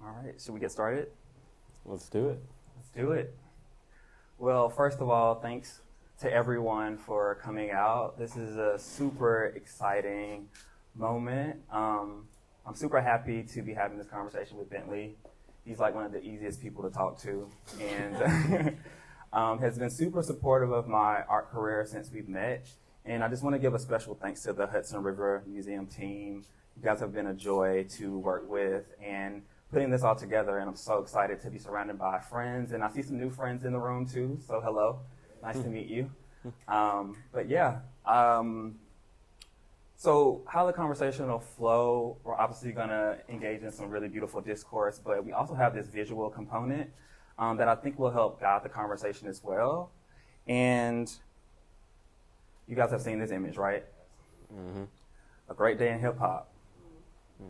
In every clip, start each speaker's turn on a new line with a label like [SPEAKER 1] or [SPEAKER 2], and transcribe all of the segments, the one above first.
[SPEAKER 1] All right, should we get started?
[SPEAKER 2] Let's do it.
[SPEAKER 1] Let's do it. Well, first of all, thanks to everyone for coming out. This is a super exciting moment. I'm super happy to be having this conversation with Bentley. He's like one of the easiest people to talk to, and has been super supportive of my art career since we've met. And I just want to give a special thanks to the Hudson River Museum team. You guys have been a joy to work with and putting this all together, and I'm so excited to be surrounded by friends. And I see some new friends in the room too, so hello. Nice to meet you. So how the conversation will flow, we're obviously going to engage in some really beautiful discourse, but we also have this visual component that I think will help guide the conversation as well. And you guys have seen this image, right?
[SPEAKER 2] Mm-hmm.
[SPEAKER 1] A great day in hip hop.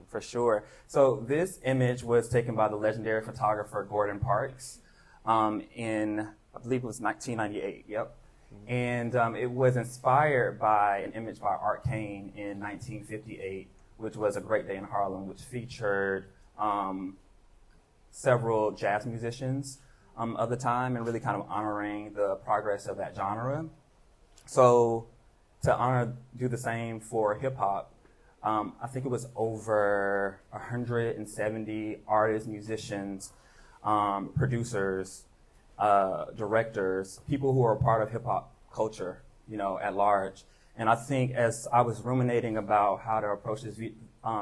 [SPEAKER 1] For sure. So this image was taken by the legendary photographer Gordon Parks in, I believe it was 1998, yep. And it was inspired by an image by Art Kane in 1958, which was A Great Day in Harlem, which featured several jazz musicians of the time and really kind of honoring the progress of that genre. So to do the same for hip hop, I think it was over 170 artists, musicians, producers, directors, people who are a part of hip hop culture, at large. And I think as I was ruminating about how to approach this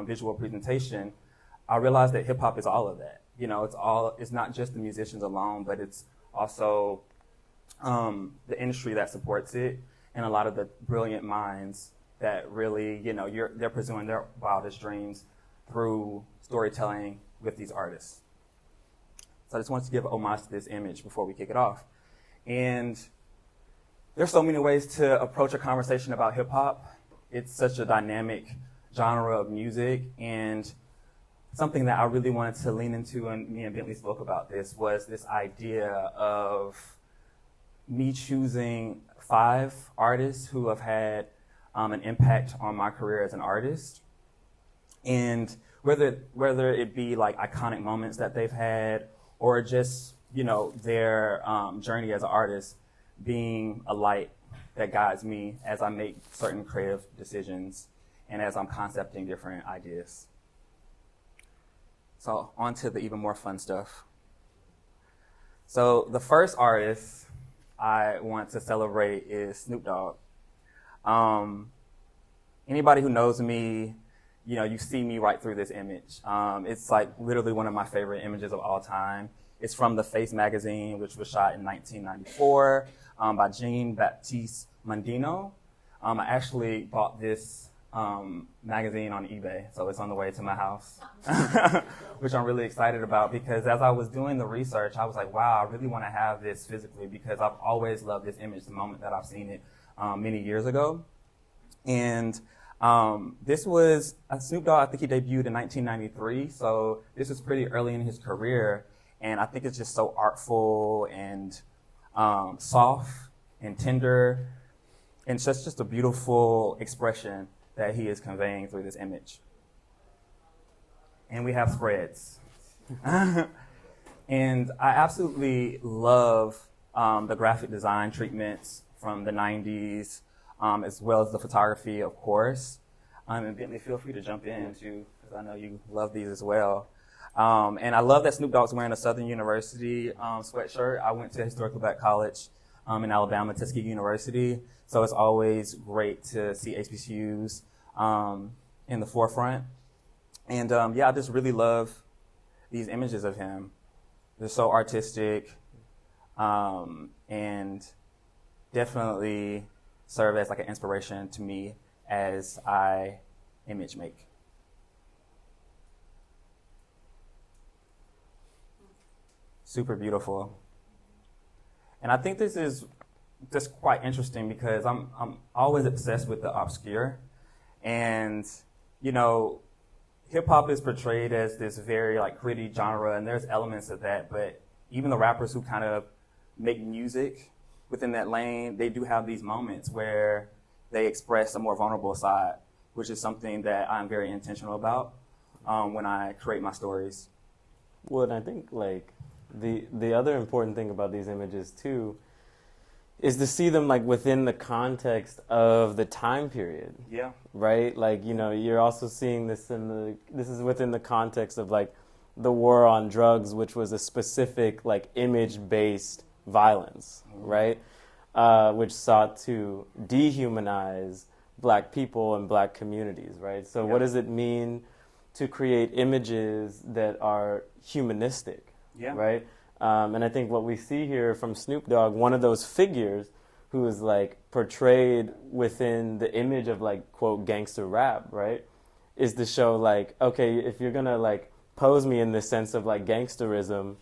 [SPEAKER 1] visual presentation, I realized that hip hop is all of that. It's not just the musicians alone, but it's also the industry that supports it and a lot of the brilliant minds that really, they're pursuing their wildest dreams through storytelling with these artists. So I just wanted to give homage to this image before we kick it off. And there's so many ways to approach a conversation about hip hop. It's such a dynamic genre of music, and something that I really wanted to lean into, and me and Bentley spoke about this, was this idea of me choosing 5 artists who have had an impact on my career as an artist, and whether it be like iconic moments that they've had, or just their journey as an artist being a light that guides me as I make certain creative decisions and as I'm concepting different ideas. So on to the even more fun stuff. So the first artist I want to celebrate is Snoop Dogg. Anybody who knows me, you see me right through this image. It's like literally one of my favorite images of all time. It's from the Face magazine, which was shot in 1994 by Jean-Baptiste Mondino. I actually bought this magazine on eBay, so it's on the way to my house, which I'm really excited about, because as I was doing the research, I was like, wow, I really want to have this physically, because I've always loved this image the moment that I've seen it many years ago. And this was Snoop Dogg. I think he debuted in 1993, so this was pretty early in his career, and I think it's just so artful and soft and tender, and it's just a beautiful expression that he is conveying through this image. And we have spreads. And I absolutely love the graphic design treatments from the 90s, as well as the photography, of course. And Bentley, feel free to jump in too, because I know you love these as well. And I love that Snoop Dogg's wearing a Southern University sweatshirt. I went to Historically Black College in Alabama, Tuskegee University, so it's always great to see HBCUs in the forefront. And I just really love these images of him. They're so artistic, and definitely serve as like an inspiration to me as I image make. Super beautiful. And I think this is just quite interesting, because I'm always obsessed with the obscure. And, hip hop is portrayed as this very gritty genre, and there's elements of that, but even the rappers who kind of make music within that lane, they do have these moments where they express a more vulnerable side, which is something that I'm very intentional about when I create my stories.
[SPEAKER 2] Well, and I think like the other important thing about these images too is to see them like within the context of the time period.
[SPEAKER 1] Yeah.
[SPEAKER 2] Right? Like, you know, you're also seeing this this is within the context of like the war on drugs, which was a specific like image-based violence, right? Which sought to dehumanize Black people and Black communities, right? So what does it mean to create images that are humanistic, right? And I think what we see here from Snoop Dogg, one of those figures who is like portrayed within the image of like, quote, gangster rap, right? Is to show like, okay, if you're gonna like pose me in this sense of like gangsterism,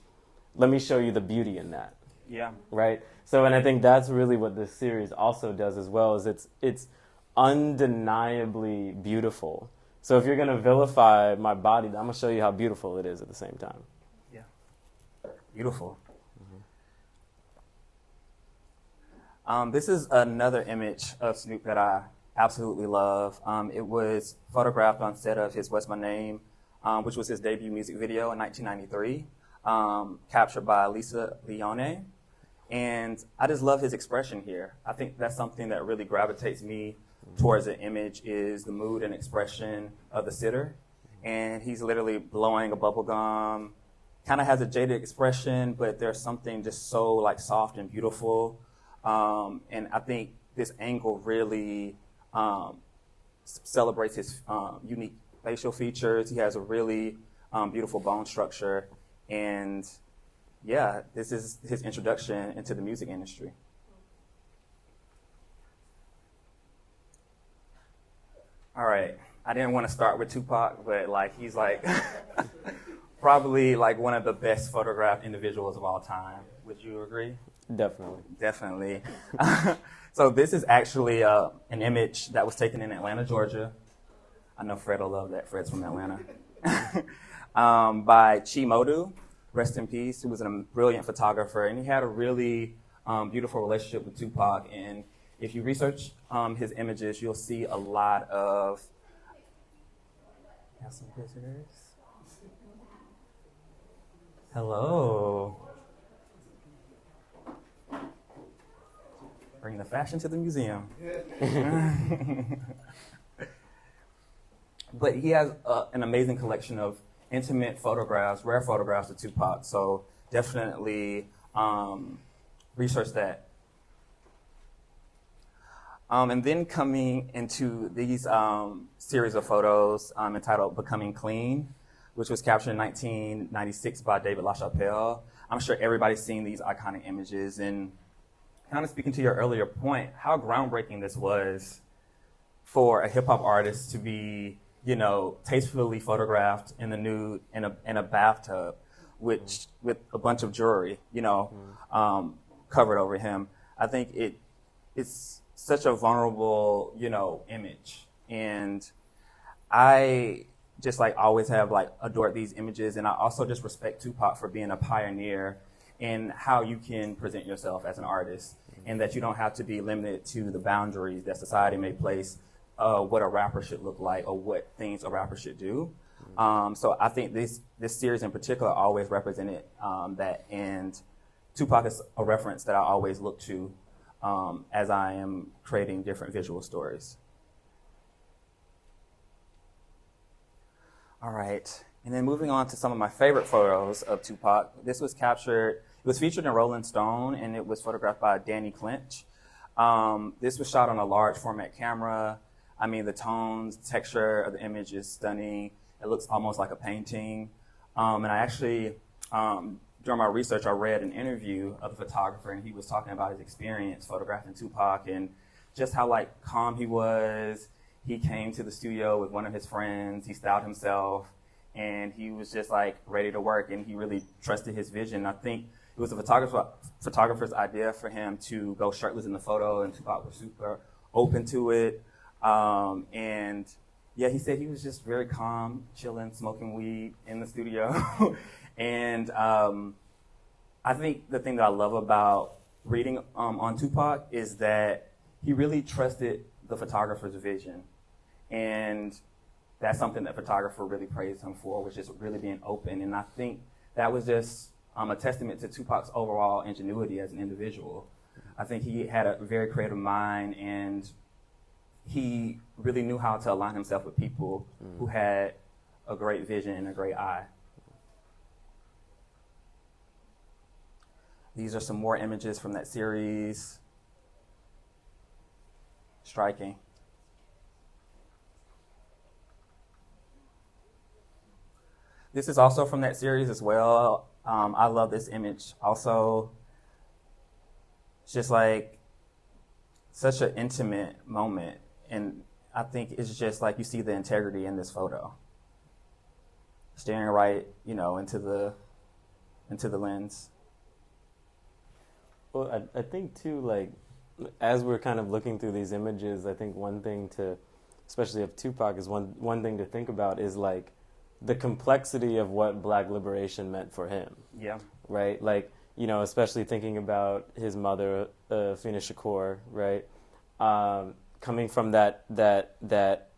[SPEAKER 2] let me show you the beauty in that.
[SPEAKER 1] Yeah.
[SPEAKER 2] Right? So, and I think that's really what this series also does as well, is it's undeniably beautiful. So if you're gonna vilify my body, I'm gonna show you how beautiful it is at the same time.
[SPEAKER 1] Beautiful. This is another image of Snoop that I absolutely love. It was photographed on set of his What's My Name, which was his debut music video in 1993, captured by Lisa Leone. And I just love his expression here. I think that's something that really gravitates me towards the image, is the mood and expression of the sitter. And he's literally blowing a bubble gum, kind of has a jaded expression, but there's something just so like soft and beautiful. And I think this angle really celebrates his unique facial features. He has a really beautiful bone structure. And yeah, this is his introduction into the music industry. All right, I didn't want to start with Tupac, but like he's like probably like one of the best photographed individuals of all time. Would you agree?
[SPEAKER 2] Definitely.
[SPEAKER 1] Definitely. So this is actually an image that was taken in Atlanta, Georgia. I know Fred will love that. Fred's from Atlanta. By Chi Modu, rest in peace. He was a brilliant photographer, and he had a really beautiful relationship with Tupac. And if you research his images, you'll see a lot of... Have some visitors. Hello. Bring the fashion to the museum. But he has an amazing collection of intimate photographs, rare photographs of Tupac. So definitely research that. And then coming into these series of photos entitled Becoming Clean, which was captured in 1996 by David LaChapelle. I'm sure everybody's seen these iconic images. And kind of speaking to your earlier point, how groundbreaking this was for a hip-hop artist to be, you know, tastefully photographed in the nude in a bathtub, with a bunch of jewelry, you know, covered over him. I think it's such a vulnerable, you know, image. And I just like always have like adored these images. And I also just respect Tupac for being a pioneer in how you can present yourself as an artist, and that you don't have to be limited to the boundaries that society may place what a rapper should look like or what things a rapper should do. So I think this series in particular always represented that, and Tupac is a reference that I always look to as I am creating different visual stories. All right, and then moving on to some of my favorite photos of Tupac. This was captured, it was featured in Rolling Stone, and it was photographed by Danny Clinch. This was shot on a large format camera. I mean, the tones, texture of the image is stunning. It looks almost like a painting. And I actually, during my research, I read an interview of the photographer, and he was talking about his experience photographing Tupac and just how like calm he was. He came to the studio with one of his friends, he styled himself, and he was just like ready to work, and he really trusted his vision. I think it was the photographer's idea for him to go shirtless in the photo, and Tupac was super open to it. And yeah, he said he was just very calm, chilling, smoking weed in the studio. And I think the thing that I love about reading on Tupac is that he really trusted the photographer's vision. And that's something that photographer really praised him for, was just really being open. And I think that was just a testament to Tupac's overall ingenuity as an individual. I think he had a very creative mind, and he really knew how to align himself with people who had a great vision and a great eye. These are some more images from that series. Striking. This is also from that series as well. I love this image also. It's just like such an intimate moment. And I think it's just like you see the integrity in this photo. Staring right, into the lens.
[SPEAKER 2] Well, I think too, like, as we're kind of looking through these images, I think one thing especially of Tupac, is one thing to think about is like the complexity of what Black liberation meant for him.
[SPEAKER 1] Yeah.
[SPEAKER 2] Right? Like, especially thinking about his mother, Afeni Shakur, right? Coming from that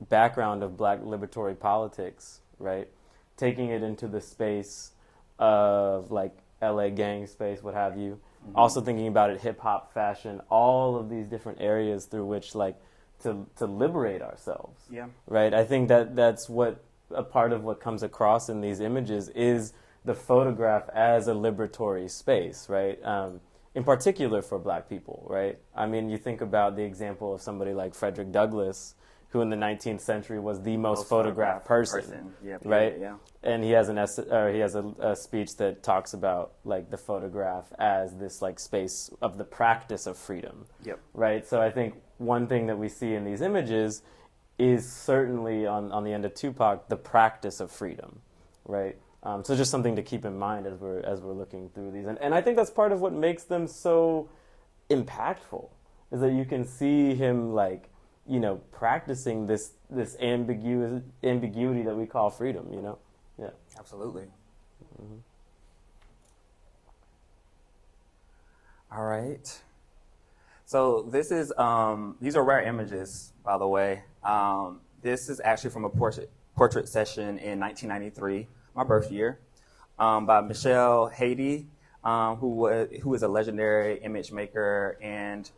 [SPEAKER 2] background of Black liberatory politics, right? Taking it into the space of like LA gang space, what have you. Mm-hmm. Also thinking about it, hip hop, fashion, all of these different areas through which like to liberate ourselves.
[SPEAKER 1] Yeah.
[SPEAKER 2] Right? I think that's what a part of what comes across in these images is the photograph as a liberatory space, right? In particular for Black people, right? I mean, you think about the example of somebody like Frederick Douglass, who in the 19th century was the most photographed person,
[SPEAKER 1] yeah,
[SPEAKER 2] right?
[SPEAKER 1] Yeah. And
[SPEAKER 2] he has a speech that talks about like the photograph as this like space of the practice of freedom,
[SPEAKER 1] yep.
[SPEAKER 2] Right? So I think one thing that we see in these images is certainly on the end of Tupac, the practice of freedom, right? So just something to keep in mind as we're looking through these, and I think that's part of what makes them so impactful, is that you can see him like practicing this ambiguity that we call freedom. Yeah,
[SPEAKER 1] absolutely. Mm-hmm. All right. So this is these are rare images, by the way. This is actually from a portrait session in 1993, my birth year, by Michelle Haiti, who is a legendary image maker, and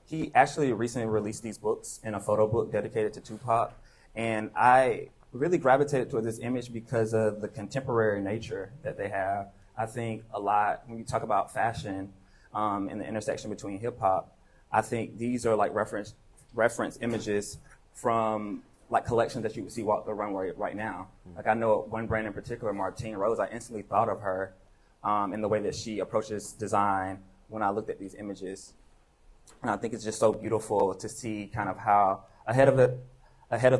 [SPEAKER 1] he actually recently released these books in a photo book dedicated to Tupac, and I really gravitated toward this image because of the contemporary nature that they have. I think a lot when you talk about fashion and the intersection between hip hop, I think these are like reference images from like collections that you would see walk the runway right now. Like I know one brand in particular, Martine Rose, I instantly thought of her in the way that she approaches design when I looked at these images. And I think it's just so beautiful to see kind of how ahead of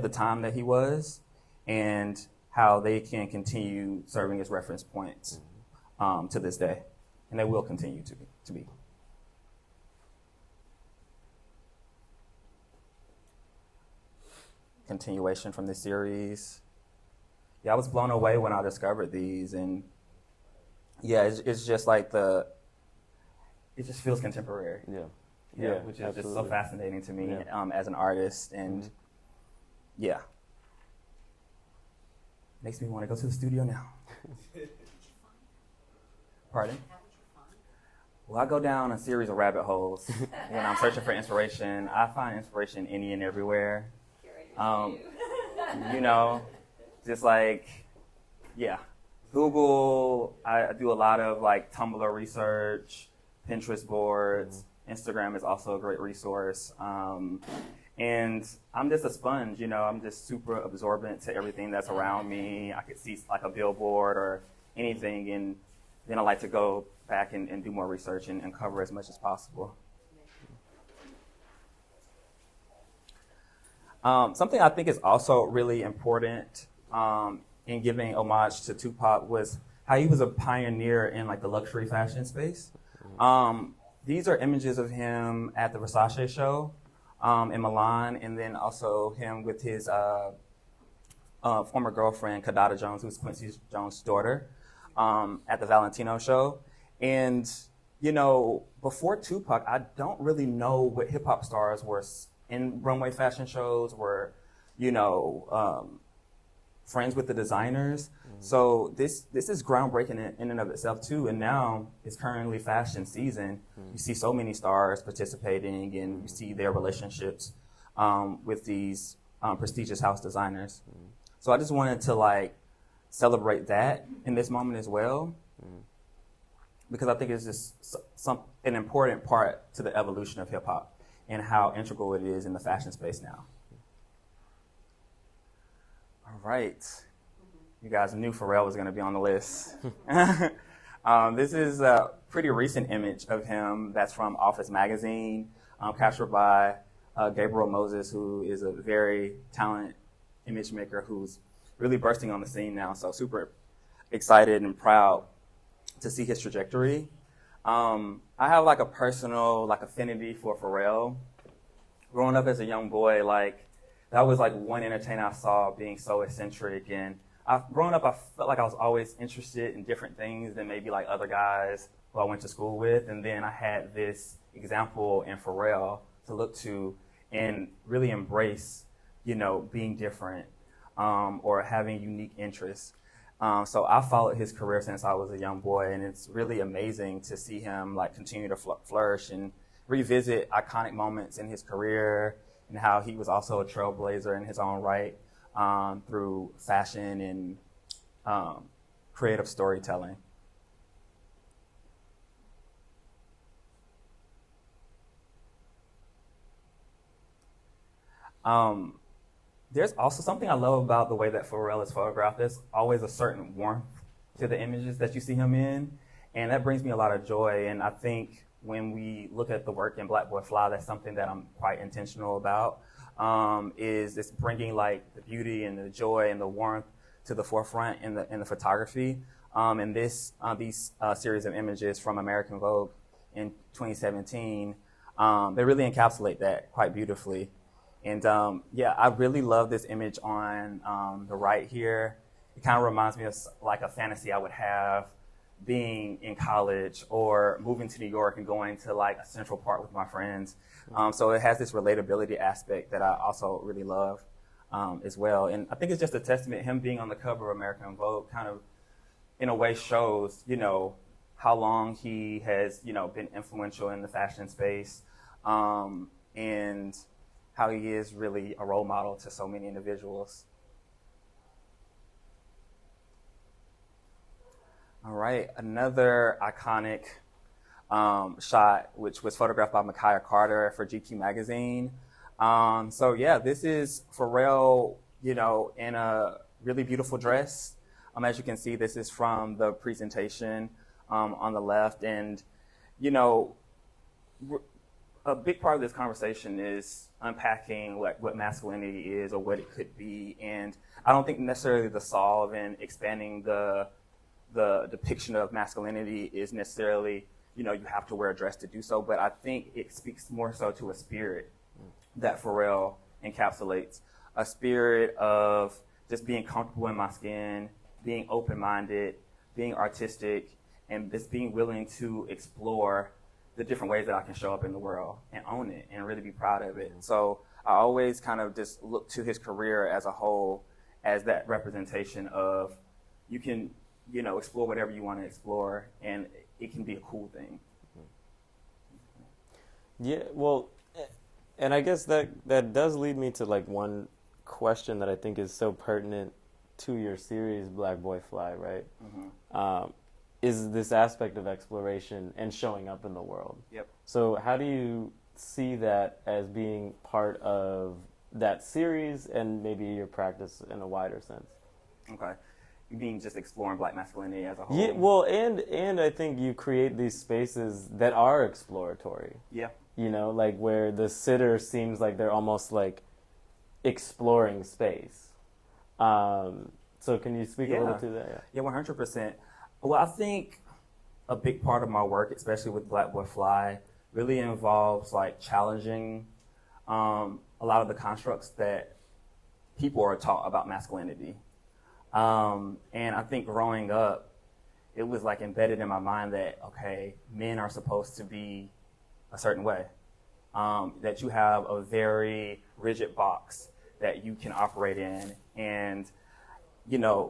[SPEAKER 1] the time that he was, and how they can continue serving as reference points to this day, and they will continue to be. Continuation from this series. Yeah, I was blown away when I discovered these, and yeah, it's just like it just feels contemporary.
[SPEAKER 2] Yeah,
[SPEAKER 1] which is
[SPEAKER 2] absolutely.
[SPEAKER 1] Just so fascinating to me as an artist, and yeah, makes me want to go to the studio now. Pardon? Well, I go down a series of rabbit holes when I'm searching for inspiration. I find inspiration any and everywhere. Just like, yeah, Google. I do a lot of like Tumblr research, Pinterest boards. Instagram is also a great resource. And I'm just a sponge, I'm just super absorbent to everything that's around me. I could see like a billboard or anything, and then I like to go back and do more research and cover as much as possible. Something I think is also really important in giving homage to Tupac was how he was a pioneer in like the luxury fashion space. These are images of him at the Versace show in Milan, and then also him with his former girlfriend, Kadada Jones, who's Quincy Jones' daughter, at the Valentino show. And, before Tupac, I don't really know what hip-hop stars were in runway fashion shows, were, friends with the designers. So this is groundbreaking in and of itself too. And now it's currently fashion season. You see so many stars participating, and you see their relationships with these prestigious house designers. So I just wanted to like celebrate that in this moment as well, because I think it's just an important part to the evolution of hip hop and how integral it is in the fashion space now. All right. You guys knew Pharrell was going to be on the list. This is a pretty recent image of him that's from Office Magazine, captured by Gabriel Moses, who is a very talented image maker who's really bursting on the scene now. So super excited and proud to see his trajectory. I have like a personal like affinity for Pharrell. Growing up as a young boy, like that was like one entertainer I saw being so eccentric, and growing up, I felt like I was always interested in different things than maybe like other guys who I went to school with. And then I had this example in Pharrell to look to and really embrace, you know, being different or having unique interests. So I followed his career since I was a young boy, and it's really amazing to see him like continue to flourish and revisit iconic moments in his career, and how he was also a trailblazer in his own right. Through fashion and creative storytelling. There's also something I love about the way that Pharrell is photographed. There's always a certain warmth to the images that you see him in, and that brings me a lot of joy. And I think when we look at the work in Black Boy Fly, that's something that I'm quite intentional about. Is it's bringing like the beauty and the joy and the warmth to the forefront in the photography. And these series of images from American Vogue in 2017, they really encapsulate that quite beautifully. And yeah, I really love this image on the right here. It kind of reminds me of like a fantasy I would have being in college or moving to New York and going to like a Central Park with my friends. So it has this relatability aspect that I also really love as well. And I think it's just a testament, him being on the cover of American Vogue kind of in a way shows, you know, how long he has, you know, been influential in the fashion space, and how he is really a role model to so many individuals. All right, another iconic shot, which was photographed by Micaiah Carter for GQ magazine. So yeah, this is Pharrell, you know, in a really beautiful dress. As you can see, this is from the presentation on the left. And, you know, a big part of this conversation is unpacking what masculinity is or what it could be. And I don't think necessarily the solve in expanding the depiction of masculinity is necessarily, you know, you have to wear a dress to do so, but I think it speaks more so to a spirit that Pharrell encapsulates, a spirit of just being comfortable in my skin, being open-minded, being artistic, and just being willing to explore the different ways that I can show up in the world and own it and really be proud of it. So I always kind of just look to his career as a whole as that representation of you can, you know, explore whatever you want to explore, and it can be a cool thing.
[SPEAKER 2] Yeah, well, and I guess that does lead me to like one question that I think is so pertinent to your series, Black Boy Fly, right? Mm-hmm. Is this aspect of exploration and showing up in the world.
[SPEAKER 1] Yep.
[SPEAKER 2] So how do you see that as being part of that series and maybe your practice in a wider sense?
[SPEAKER 1] Okay. You mean just exploring Black masculinity as a whole?
[SPEAKER 2] Yeah, well, and I think you create these spaces that are exploratory.
[SPEAKER 1] Yeah.
[SPEAKER 2] You know, like where the sitter seems like they're almost like exploring space. So can you speak a little to that?
[SPEAKER 1] Yeah, 100%. Well, I think a big part of my work, especially with Black Boy Fly, really involves like challenging a lot of the constructs that people are taught about masculinity. And I think growing up, it was like embedded in my mind that, okay, men are supposed to be a certain way, that you have a very rigid box that you can operate in. And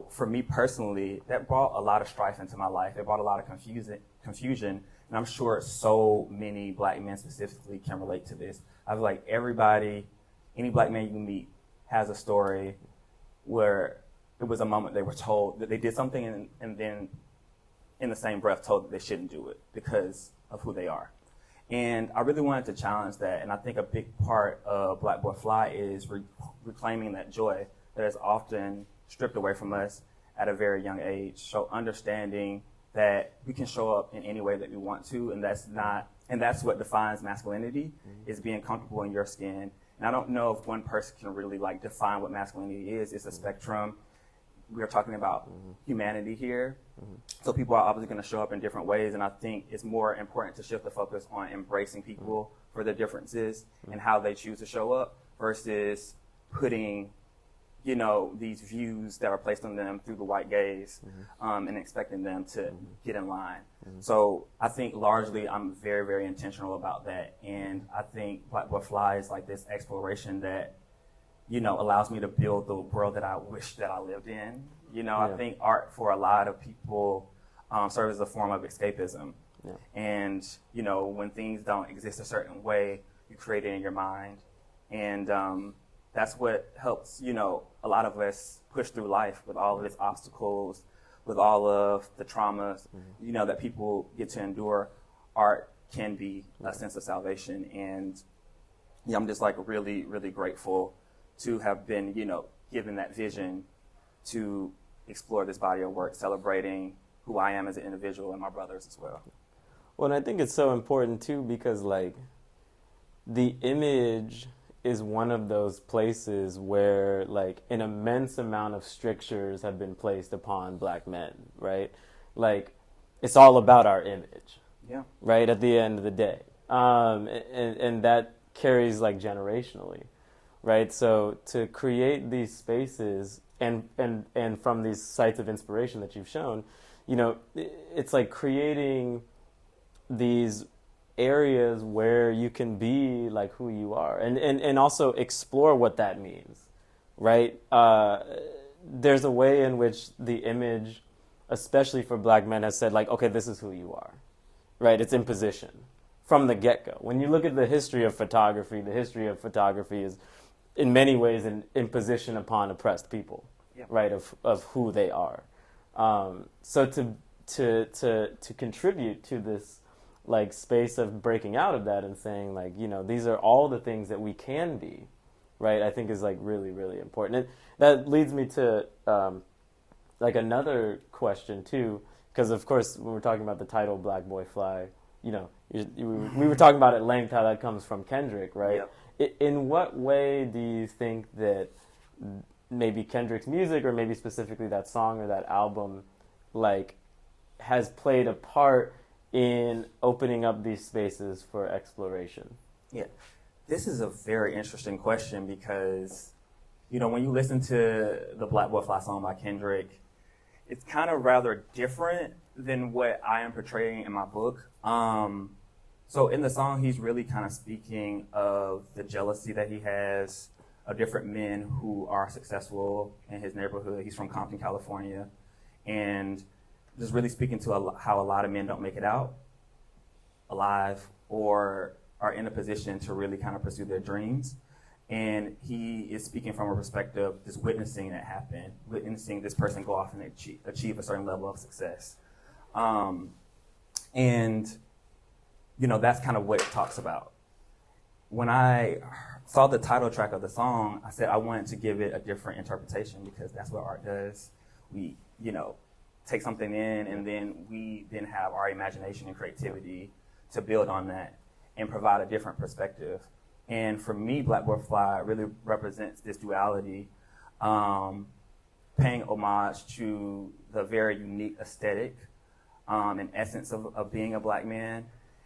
[SPEAKER 1] for me personally, that brought a lot of strife into my life. It brought a lot of confusion, and I'm sure so many black men specifically can relate to this. I feel like any black man you meet has a story where it was a moment they were told that they did something and then in the same breath told that they shouldn't do it because of who they are. And I really wanted to challenge that, and I think a big part of Black Boy Fly is reclaiming that joy that is often stripped away from us at a very young age. So understanding that we can show up in any way that we want to, and that's what defines masculinity, is being comfortable in your skin. And I don't know if one person can really define what masculinity is. It's a spectrum. We're talking about humanity here. So people are obviously going to show up in different ways, and I think it's more important to shift the focus on embracing people for their differences and how they choose to show up versus putting these views that are placed on them through the white gaze, and expecting them to get in line. So I think largely I'm very, very intentional about that. And I think Black Boy Fly is this exploration that, allows me to build the world that I wish that I lived in. I think art for a lot of people serves as a form of escapism. Yeah. And, when things don't exist a certain way, you create it in your mind. And, that's what helps, a lot of us push through life with all of its obstacles, with all of the traumas, that people get to endure. Art can be a sense of salvation. And I'm just really, really grateful to have been, given that vision to explore this body of work, celebrating who I am as an individual and my brothers as well.
[SPEAKER 2] Well, and I think it's so important too because the image is one of those places where an immense amount of strictures have been placed upon black men, right? It's all about our image, right, at the end of the day. And that carries generationally, right? So to create these spaces and from these sites of inspiration that you've shown, it's creating these areas where you can be who you are and also explore what that means, right? There's a way in which the image, especially for black men, has said okay, this is who you are, right? It's imposition from the get-go. When you look at the history of photography is in many ways an imposition upon oppressed people, right, of who they are. So to contribute to this space of breaking out of that and saying these are all the things that we can be, right, I think is really, really important. And that leads me to another question too, because of course when we're talking about the title Black Boy Fly, we were talking about at length how that comes from Kendrick, right? Yep. In what way do you think that maybe Kendrick's music, or maybe specifically that song or that album, has played a part in opening up these spaces for exploration?
[SPEAKER 1] Yeah, this is a very interesting question because, when you listen to the Black Boy Fly song by Kendrick, it's kind of rather different than what I am portraying in my book. So in the song, he's really kind of speaking of the jealousy that he has of different men who are successful in his neighborhood. He's from Compton, California, and just really speaking to how a lot of men don't make it out alive or are in a position to really kind of pursue their dreams. And he is speaking from a perspective, just witnessing that happen, witnessing this person go off and achieve a certain level of success. And, that's kind of what it talks about. When I saw the title track of the song, I said I wanted to give it a different interpretation because that's what art does. We, take something in, and then we then have our imagination and creativity to build on that and provide a different perspective. And for me, Black Boy Fly really represents this duality, paying homage to the very unique aesthetic and essence of being a black man,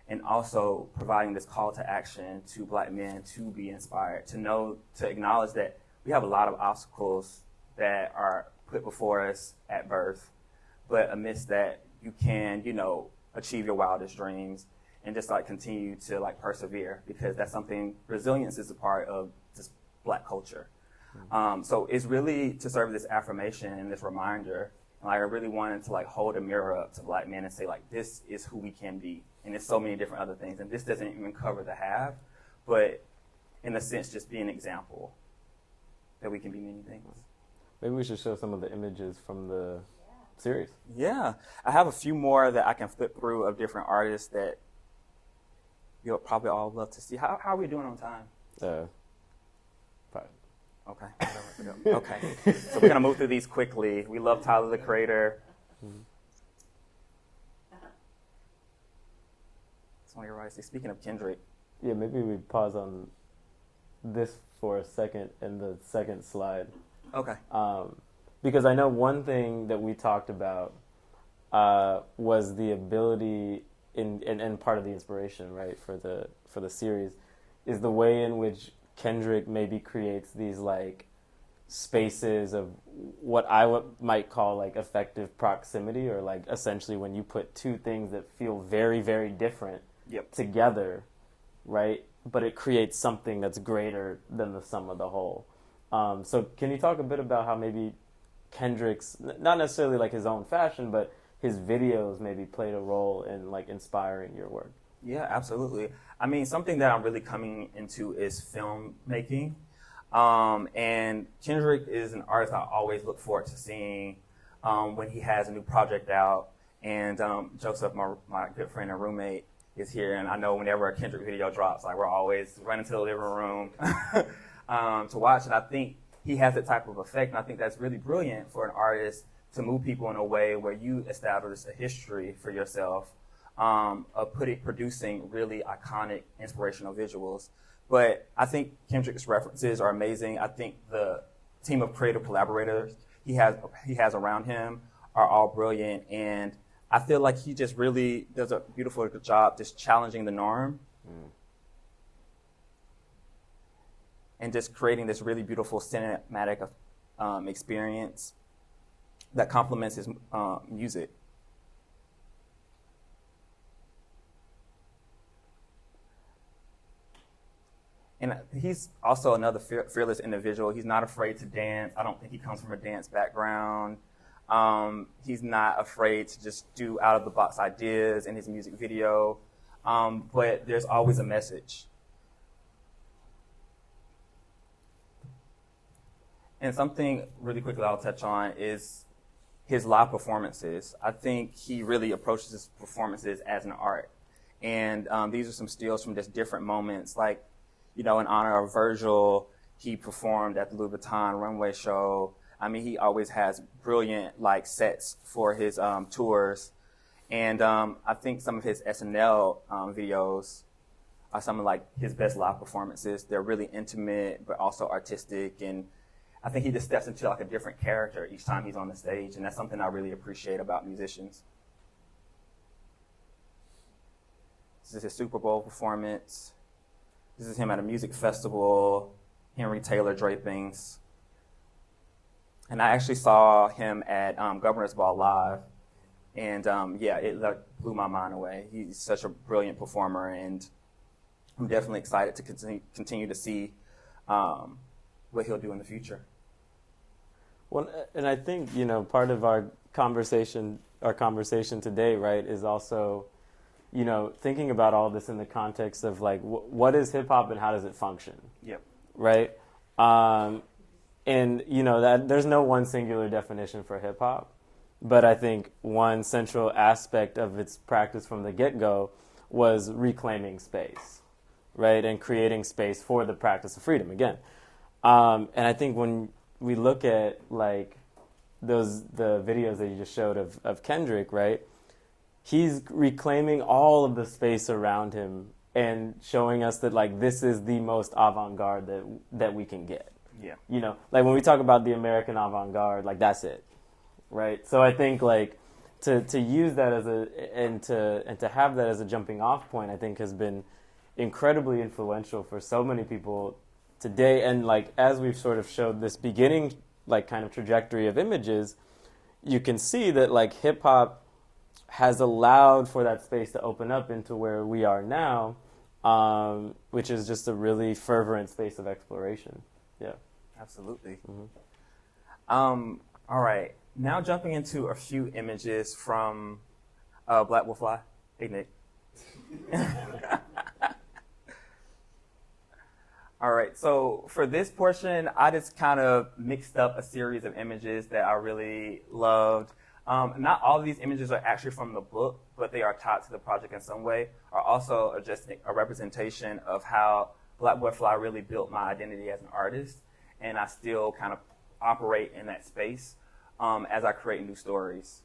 [SPEAKER 1] and also providing this call to action to black men to be inspired, to acknowledge that we have a lot of obstacles that are put before us at birth. But amidst that, you can, achieve your wildest dreams and just continue to persevere, because that's something, resilience is a part of this black culture. So it's really to serve this affirmation and this reminder. And like I really wanted to like hold a mirror up to black men and say like, this is who we can be. And there's so many different other things. And this doesn't even cover the have, but in a sense, just be an example that we can be many things.
[SPEAKER 2] Maybe we should show some of the images from the series.
[SPEAKER 1] Yeah. I have a few more that I can flip through of different artists that you'll probably all love to see. How are we doing on time?
[SPEAKER 2] 5.
[SPEAKER 1] Okay. Okay. So we're going to move through these quickly. We love Tyler, the Creator. Sonia Rice. Speaking of Kendrick.
[SPEAKER 2] Yeah, maybe we pause on this for a second in the second slide.
[SPEAKER 1] Okay.
[SPEAKER 2] Because I know one thing that we talked about was the ability and part of the inspiration, right, for the series, is the way in which Kendrick maybe creates these like spaces of what I might call like effective proximity, or like essentially when you put two things that feel very, very different together, right? But it creates something that's greater than the sum of the whole. So can you talk a bit about how maybe Kendrick's, not necessarily like his own fashion, but his videos maybe played a role in like inspiring your work?
[SPEAKER 1] Yeah, absolutely. I mean, something that I'm really coming into is filmmaking. And Kendrick is an artist I always look forward to seeing when he has a new project out. And Joseph, my good friend and roommate, is here. And I know whenever a Kendrick video drops, like we're always running to the living room to watch it. I think he has that type of effect. And I think that's really brilliant for an artist to move people in a way where you establish a history for yourself of producing really iconic, inspirational visuals. But I think Kendrick's references are amazing. I think the team of creative collaborators he has around him are all brilliant. And I feel like he just really does a beautiful job just challenging the norm and just creating this really beautiful cinematic experience that complements his music. And he's also another fearless individual. He's not afraid to dance. I don't think he comes from a dance background. He's not afraid to just do out-of-the-box ideas in his music video. But there's always a message. And something really quickly I'll touch on is his live performances. I think he really approaches his performances as an art. And these are some stills from just different moments. Like, you know, in honor of Virgil, he performed at the Louis Vuitton runway show. I mean, he always has brilliant, like, sets for his tours. And I think some of his SNL videos are some of, like, his best live performances. They're really intimate, but also artistic. And I think he just steps into, like, a different character each time he's on the stage. And that's something I really appreciate about musicians. This is his Super Bowl performance. This is him at a music festival, Henry Taylor drapings. And I actually saw him at Governor's Ball live. And yeah, it blew my mind away. He's such a brilliant performer, and I'm definitely excited to continue to see what he'll do in the future.
[SPEAKER 2] Well, and I think, you know, part of our conversation today, right, is also, you know, thinking about all this in the context of like, what is hip hop and how does it function?
[SPEAKER 1] Yep.
[SPEAKER 2] Right. And you know that there's no one singular definition for hip hop, but I think one central aspect of its practice from the get-go was reclaiming space, right, and creating space for the practice of freedom again. And I think when we look at like the videos that you just showed of Kendrick, right, he's reclaiming all of the space around him and showing us that like this is the most avant-garde that we can get.
[SPEAKER 1] Yeah.
[SPEAKER 2] You know, like when we talk about the American avant-garde, like that's it, right? So I think like to use that as and to have that as a jumping off point, I think has been incredibly influential for so many people today. And like as we've sort of showed this beginning like kind of trajectory of images, you can see that like hip hop has allowed for that space to open up into where we are now, which is just a really fervent space of exploration. Yeah.
[SPEAKER 1] Absolutely. All right. Now jumping into a few images from Black Will Fly. Hey, Nick. All right. So for this portion, I just kind of mixed up a series of images that I really loved. Not all of these images are actually from the book, but they are tied to the project in some way, are also just a representation of how Black Boy Fly really built my identity as an artist, and I still kind of operate in that space as I create new stories.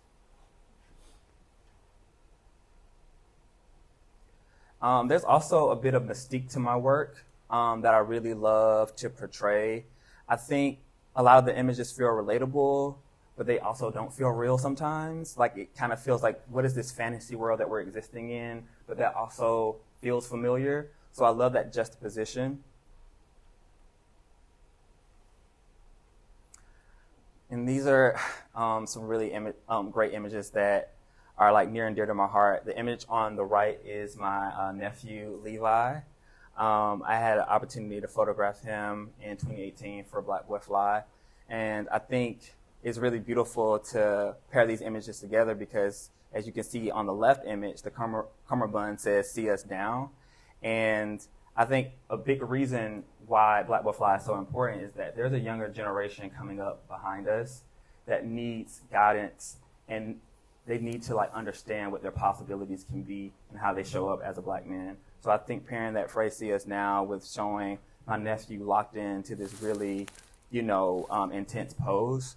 [SPEAKER 1] There's also a bit of mystique to my work that I really love to portray. I think a lot of the images feel relatable, but they also don't feel real sometimes. Like, it kind of feels like, what is this fantasy world that we're existing in? But that also feels familiar. So I love that juxtaposition. And these are some really great images that are like near and dear to my heart. The image on the right is my nephew, Levi. I had an opportunity to photograph him in 2018 for Black Boy Fly. And I think it's really beautiful to pair these images together because, as you can see on the left image, the cummerbund says, "See us down." And I think a big reason why Black Boy Fly is so important is that there's a younger generation coming up behind us that needs guidance, and they need to like understand what their possibilities can be and how they show up as a Black man. So I think pairing that phrase "see us now" with showing my nephew locked into this really, intense pose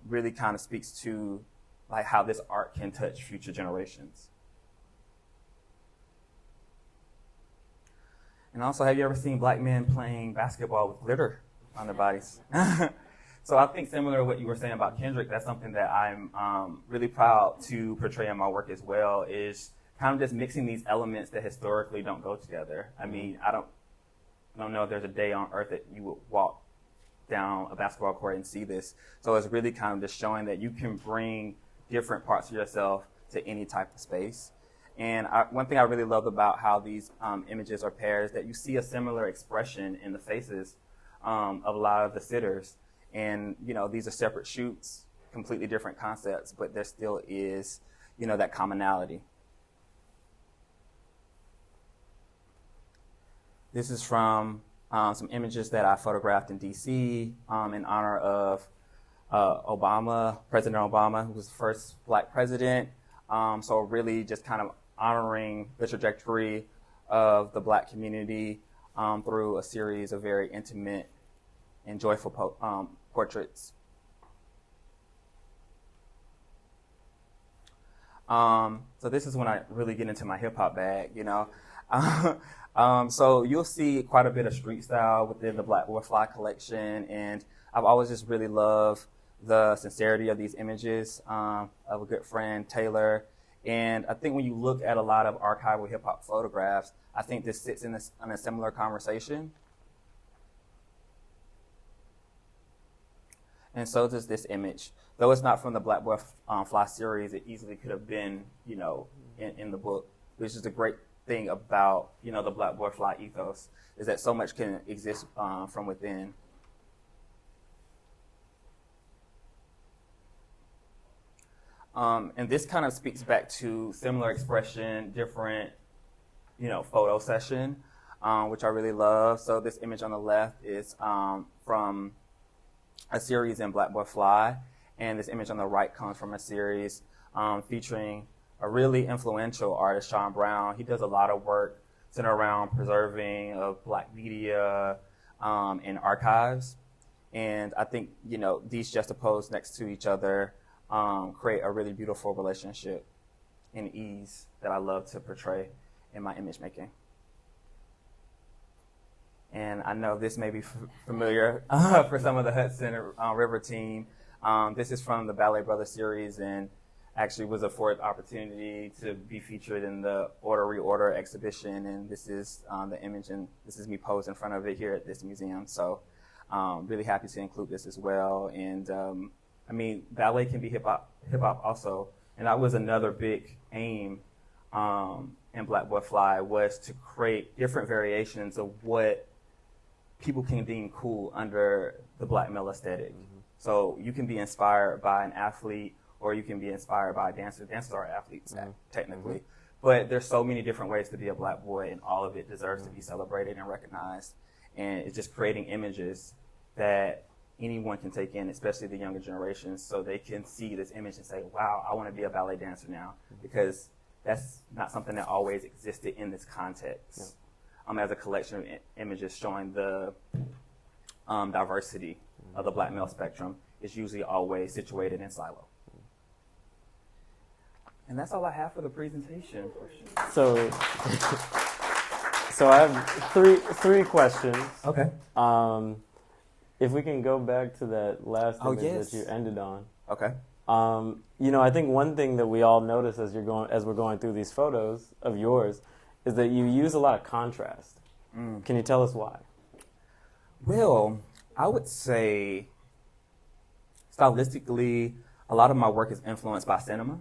[SPEAKER 1] really kind of speaks to like how this art can touch future generations. And also, have you ever seen Black men playing basketball with glitter on their bodies? So I think similar to what you were saying about Kendrick, that's something that I'm really proud to portray in my work as well, is kind of just mixing these elements that historically don't go together. I mean, I don't know if there's a day on earth that you would walk down a basketball court and see this. So it's really kind of just showing that you can bring different parts of yourself to any type of space. And one thing I really love about how these images are paired is that you see a similar expression in the faces of a lot of the sitters. And, these are separate shoots, completely different concepts, but there still is, that commonality. This is from some images that I photographed in D.C. In honor of President Obama, who was the first Black president. So really just kind of honoring the trajectory of the Black community through a series of very intimate and joyful portraits. So this is when I really get into my hip hop bag, So you'll see quite a bit of street style within the Black Boy Fly collection, and I've always just really loved the sincerity of these images of a good friend, Taylor. And I think when you look at a lot of archival hip hop photographs, I think this sits in a similar conversation. And so does this image. Though it's not from the Black Boy Fly series, it easily could have been, in the book, which is a great thing about, the Black Boy Fly ethos, is that so much can exist from within. And this kind of speaks back to similar expression, different, photo session, which I really love. So this image on the left is from a series in Black Boy Fly, and this image on the right comes from a series featuring a really influential artist, Sean Brown. He does a lot of work centered around preserving of Black media and archives. And I think, these juxtaposed next to each other create a really beautiful relationship and ease that I love to portray in my image making. And I know this may be familiar for some of the Hudson River team. This is from the Ballet Brothers series, and actually was a fourth opportunity to be featured in the Order Reorder exhibition. And this is the image, and this is me posed in front of it here at this museum. So really happy to include this as well. And ballet can be hip hop also. And that was another big aim in Black Boy Fly, was to create different variations of what people can deem cool under the black male aesthetic. So you can be inspired by an athlete, or you can be inspired by a dancer. Dancers are athletes, technically. But there's so many different ways to be a black boy, and all of it deserves to be celebrated and recognized. And it's just creating images that anyone can take in, especially the younger generations, so they can see this image and say, wow, I want to be a ballet dancer now, because that's not something that always existed in this context. As a collection of images showing the diversity of the black male spectrum, is usually always situated in silo. And that's all I have for the presentation portion.
[SPEAKER 2] So I have three questions.
[SPEAKER 1] Okay.
[SPEAKER 2] If we can go back to that last image that you ended on.
[SPEAKER 1] Okay.
[SPEAKER 2] I think one thing that we all notice as we're going through these photos of yours is that you use a lot of contrast. Can you tell us why? Well,
[SPEAKER 1] I would say stylistically, a lot of my work is influenced by cinema.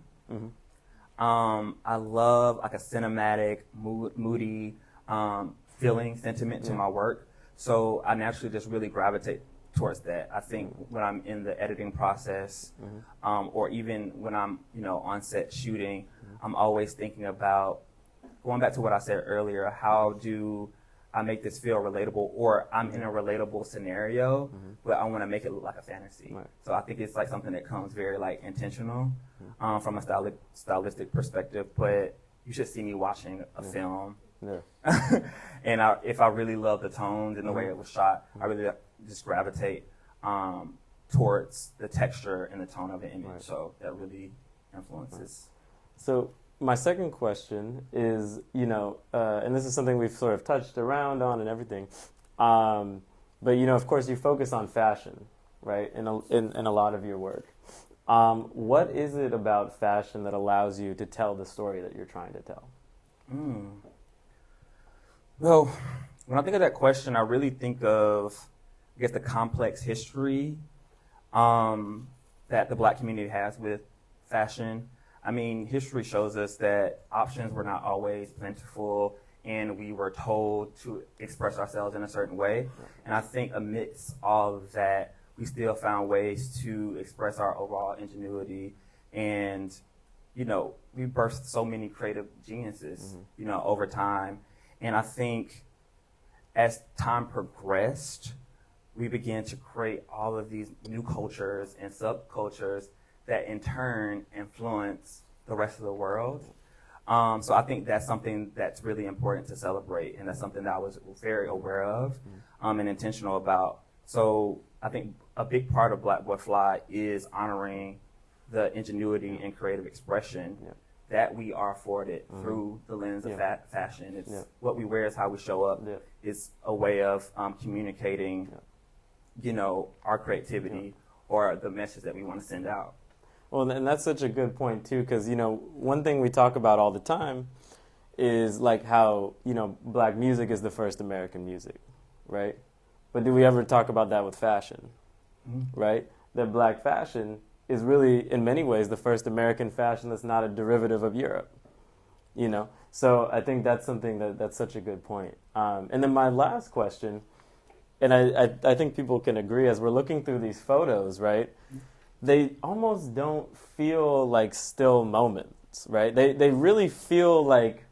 [SPEAKER 1] I love like a cinematic, moody feeling, sentiment to my work. So I naturally just really gravitate towards that. I think when I'm in the editing process, or even when I'm, on set shooting, I'm always thinking about, going back to what I said earlier, how do I make this feel relatable, or I'm in a relatable scenario, but I want to make it look like a fantasy. Right. So I think it's like something that comes very like intentional from a stylistic perspective, but you should see me watching a film. Yeah. And if I really love the tones and the way it was shot, I really just gravitate towards the texture and the tone of the image. Right. So that really influences.
[SPEAKER 2] Right. So my second question is, and this is something we've sort of touched around on and everything, but of course you focus on fashion, right, in a lot of your work. What is it about fashion that allows you to tell the story that you're trying to tell?
[SPEAKER 1] Well, when I think of that question, I really think of, the complex history that the black community has with fashion. I mean, history shows us that options were not always plentiful, and we were told to express ourselves in a certain way. And I think amidst all of that, we still found ways to express our overall ingenuity. And, we birthed so many creative geniuses, over time. And I think as time progressed, we began to create all of these new cultures and subcultures that in turn influence the rest of the world. So I think that's something that's really important to celebrate, and that's something that I was very aware of and intentional about. So I think a big part of Black Boy Fly is honoring the ingenuity and creative expression that we are afforded through the lens of fashion. It's what we wear is how we show up. It's a way of communicating, our creativity or the message that we want to send out.
[SPEAKER 2] Well, and that's such a good point, too, because, one thing we talk about all the time is, like, how, black music is the first American music, right? But do we ever talk about that with fashion, right? That black fashion is really, in many ways, the first American fashion that's not a derivative of Europe, So I think that's something that's such a good point. And then my last question, and I think people can agree, as we're looking through these photos, right? They almost don't feel like still moments, right? They really feel like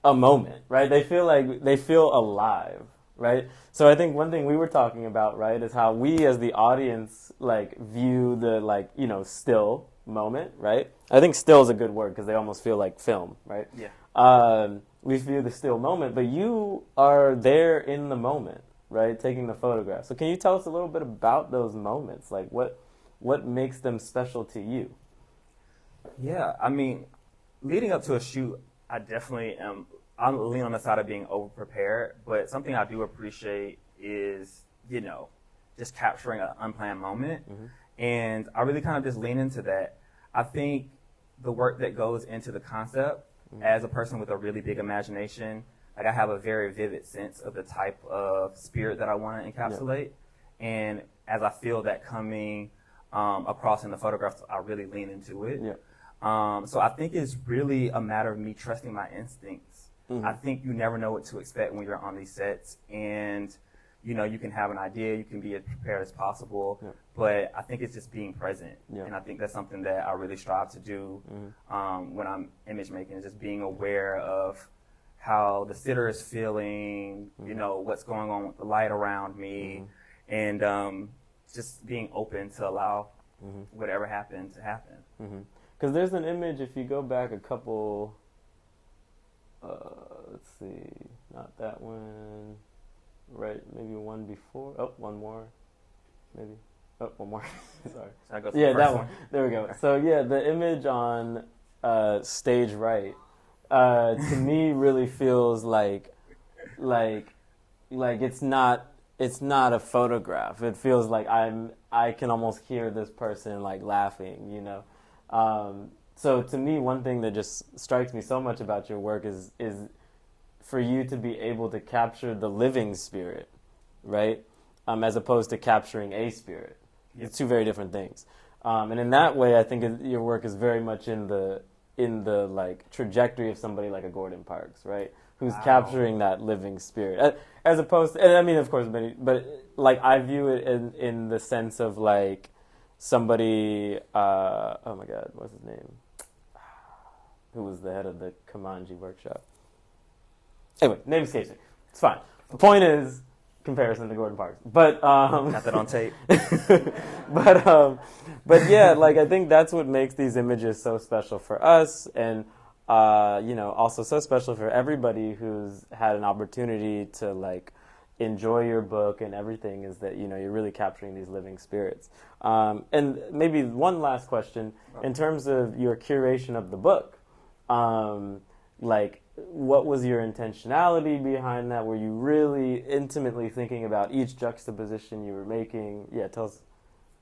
[SPEAKER 2] a moment, right? They feel alive, right? So I think one thing we were talking about, right, is how we as the audience view the still moment, right? I think still is a good word because they almost feel like film, right? Yeah. We view the still moment, but you are there in the moment, right, taking the photograph. So can you tell us a little bit about those moments? Like what makes them special to you?
[SPEAKER 1] Yeah, I mean, leading up to a shoot, I definitely am. I'm leaning on the side of being over-prepared, but something I do appreciate is, just capturing an unplanned moment. And I really kind of just lean into that. I think the work that goes into the concept, as a person with a really big imagination, I have a very vivid sense of the type of spirit that I want to encapsulate. And as I feel that coming across in the photographs, I really lean into it. So I think it's really a matter of me trusting my instincts. I think you never know what to expect when you're on these sets, and you can have an idea, you can be as prepared as possible,
[SPEAKER 2] Yeah.
[SPEAKER 1] but I think it's just being present.
[SPEAKER 2] Yeah.
[SPEAKER 1] And I think that's something that I really strive to do when I'm image making, is just being aware of how the sitter is feeling, what's going on with the light around me, and just being open to allow whatever happened to happen.
[SPEAKER 2] Because there's an image, if you go back a couple, let's see, not that one, right, maybe one before, one more, maybe, one more, sorry.
[SPEAKER 1] So I go to
[SPEAKER 2] Yeah,
[SPEAKER 1] the
[SPEAKER 2] that
[SPEAKER 1] first
[SPEAKER 2] one, there we go. So yeah, the image on stage right, to me really feels like it's not a photograph. It feels like I can almost hear this person like laughing, So to me, one thing that just strikes me so much about your work is for you to be able to capture the living spirit, right? As opposed to capturing a spirit.
[SPEAKER 1] Yep.
[SPEAKER 2] It's two very different things. And in that way, I think your work is very much in the like trajectory of somebody like a Gordon Parks, right? Who's capturing that living spirit, as opposed to, and I mean, of course, but like I view it in the sense of like somebody, oh my God, what's his name? Who was the head of the Kamanji workshop? Anyway, name escapes me. It's fine. The point is comparison to Gordon Parks, but
[SPEAKER 1] got that on tape.
[SPEAKER 2] but yeah, like I think that's what makes these images so special for us, and also so special for everybody who's had an opportunity to like enjoy your book and everything, is that you're really capturing these living spirits. And maybe one last question in terms of your curation of the book, like what was your intentionality behind that? Were you really intimately thinking about each juxtaposition you were making? Yeah, tell us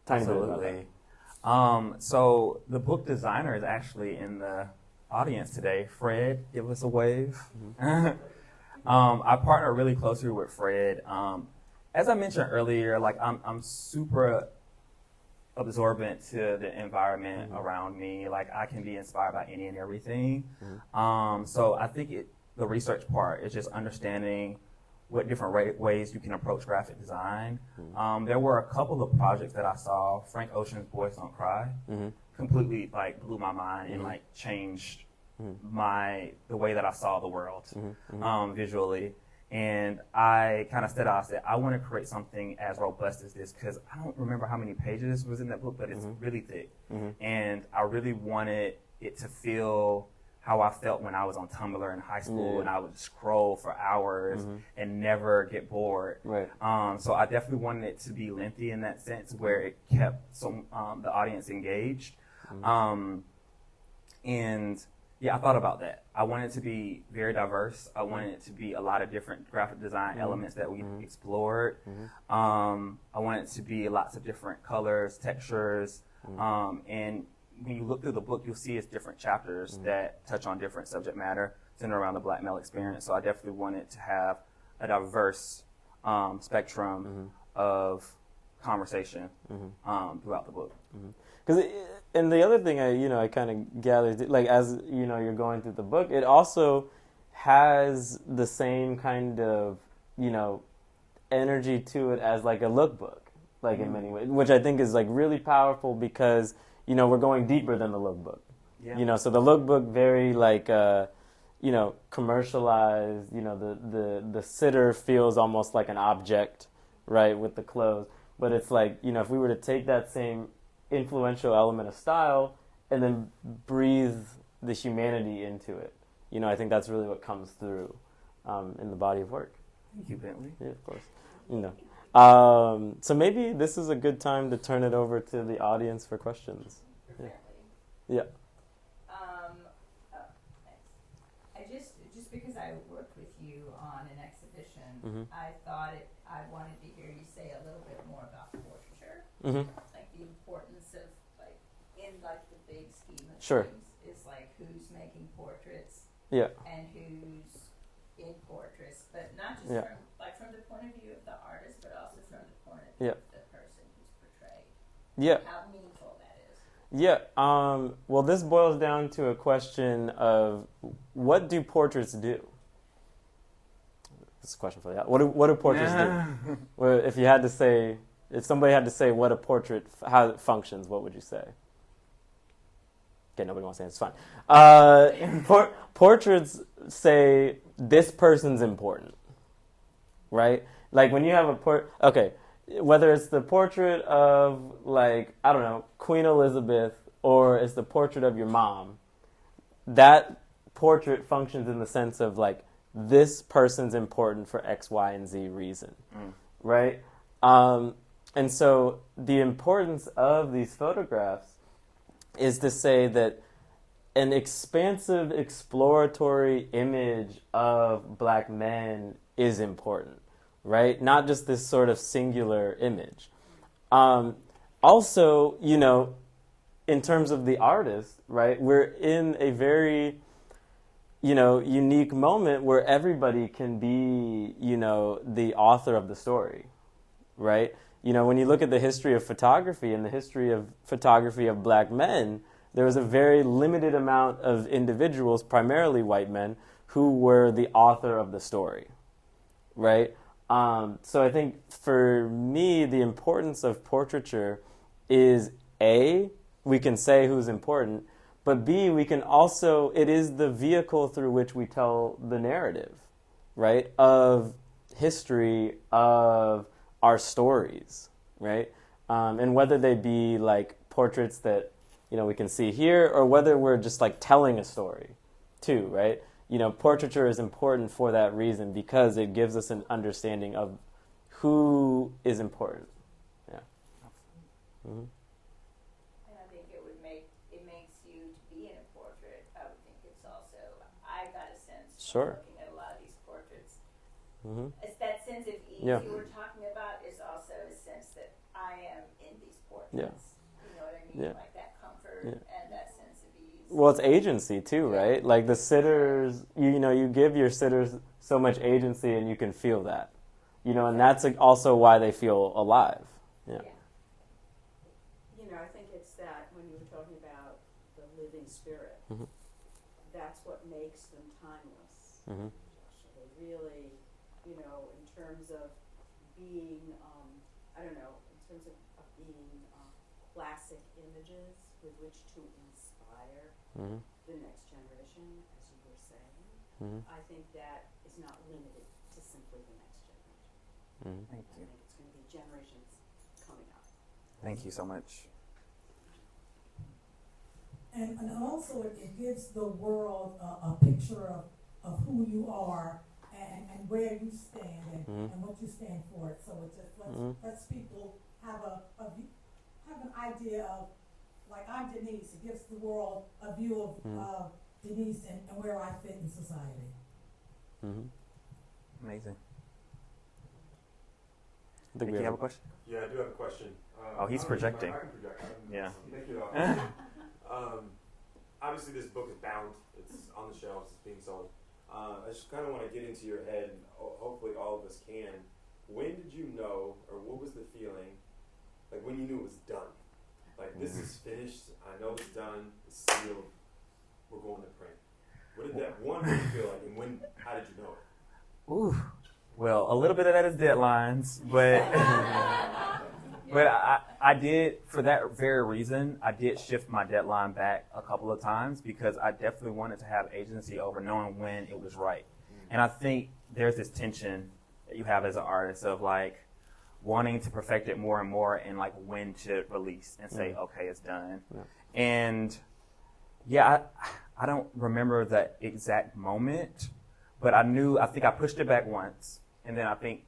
[SPEAKER 2] a tiny bit about that.
[SPEAKER 1] So the book designer is actually in the audience today. Fred, give us a wave. I partner really closely with Fred. As I mentioned earlier, like I'm super absorbent to the environment around me. Like I can be inspired by any and everything. So I think the research part is just understanding what different ways you can approach graphic design. There were a couple of projects that I saw. Frank Ocean's Boys Don't Cry completely like blew my mind and like changed the way that I saw the world visually. And I kind of said, I want to create something as robust as this, because I don't remember how many pages was in that book, but it's really thick. And I really wanted it to feel how I felt when I was on Tumblr in high school, and I would scroll for hours and never get bored.
[SPEAKER 2] Right.
[SPEAKER 1] So I definitely wanted it to be lengthy in that sense, where it kept the audience engaged. And yeah, I thought about that. I wanted it to be very diverse. I wanted it to be a lot of different graphic design elements that we explored. I wanted it to be lots of different colors, textures. And when you look through the book, you'll see it's different chapters that touch on different subject matter centered around the Black male experience. So I definitely wanted to have a diverse spectrum of conversation throughout the book.
[SPEAKER 2] And the other thing I kind of gathered, like as you're going through the book, it also has the same kind of energy to it as like a lookbook, like in many ways, which I think is like really powerful, because we're going deeper than the lookbook.
[SPEAKER 1] Yeah.
[SPEAKER 2] So the lookbook very like commercialized. The sitter feels almost like an object, right, with the clothes. But it's like if we were to take that same influential element of style and then breathe the humanity into it, I think that's really what comes through in the body of work.
[SPEAKER 1] Thank you, Bentley.
[SPEAKER 2] Yeah, of course. So maybe this is a good time to turn it over to the audience for questions. Yeah.
[SPEAKER 3] Thanks. Just because I worked with you on an exhibition, I thought I wanted to hear you say a little bit more about portraiture. Like the importance of like in like the big scheme of things is like who's making portraits and who's in portraits, but not just from the point of view of the artist, but also from the point of view of the person who's portrayed. How meaningful that is.
[SPEAKER 2] Well, this boils down to a question of what do portraits do? This is a question for you. What do portraits do? Well, if somebody had to say what a portrait, how it functions, what would you say? Okay, nobody wants to answer. It's fine. Portraits say this person's important, right? Like when you have whether it's the portrait of, like, I don't know, Queen Elizabeth, or it's the portrait of your mom, that portrait functions in the sense of, like, this person's important for X, Y, and Z reason, right? And so the importance of these photographs is to say that an expansive, exploratory image of black men is important, right? Not just this sort of singular image. Also, you know, in terms of the artist, right, we're in a very, you know, unique moment where everybody can be, you know, the author of the story, right? You know, when you look at the history of photography and the history of photography of black men, there was a very limited amount of individuals, primarily white men, who were the author of the story, right? So I think for me, the importance of portraiture is A, we can say who's important, but B, we can also, it is the vehicle through which we tell the narrative, right, of history, of our stories, right? And whether they be like portraits that, you know, we can see here, or whether we're just like telling a story too, right? You know, portraiture is important for that reason, because it gives us an understanding of who is important. Yeah. Mm-hmm.
[SPEAKER 3] And I think it makes you to be in a portrait. I would think it's also, I got a sense from looking at a lot of these portraits.
[SPEAKER 2] Mm-hmm.
[SPEAKER 3] It's that sense of ease you were talking about is also a sense that I am in these portraits.
[SPEAKER 2] Yeah.
[SPEAKER 3] You know what I mean? Like that comfort and that sense of ease.
[SPEAKER 2] Well, it's agency too, right? Like the sitters, you know, you give your sitters so much agency, and you can feel that, you know, and that's also why they feel alive. Yeah.
[SPEAKER 4] You know, I think it's that when you were talking about the living spirit, that's what makes them timeless.
[SPEAKER 2] Mm-hmm.
[SPEAKER 4] They really, you know, in terms of being, I don't know, in terms of being classic images with which to inspire the next generation, as you were saying, I think that is not limited to simply the next generation.
[SPEAKER 1] Thank you.
[SPEAKER 4] I think it's going to be generations coming up.
[SPEAKER 1] Thank you so much.
[SPEAKER 5] And also it gives the world a picture of who you are and where you stand and what you stand for. So it just lets people have an idea of, like, I'm Denise. It gives the world a view of Denise and where I fit in society.
[SPEAKER 1] Amazing.
[SPEAKER 2] I think
[SPEAKER 1] Nick, you have a question?
[SPEAKER 6] Yeah, I do have a question.
[SPEAKER 1] He's projecting.
[SPEAKER 6] I can project.
[SPEAKER 1] Yeah.
[SPEAKER 6] Thank you. Obviously, this book is bound. It's on the shelves. It's being sold. I just kind of want to get into your head, and hopefully all of us can. When did you know, or what was the feeling, like when you knew it was done? Like, this is finished. I know it's done. It's sealed. We're going to print. What did that one feel like, and how did you know it?
[SPEAKER 1] Ooh. Well, a little bit of that is deadlines, but but I did, for that very reason, I did shift my deadline back a couple of times, because I definitely wanted to have agency over knowing when it was right. And I think there's this tension that you have as an artist of, like, wanting to perfect it more and more, and, like, when to release and say, okay, it's done. Yeah. And yeah, I don't remember the exact moment, but I think I pushed it back once. And then I think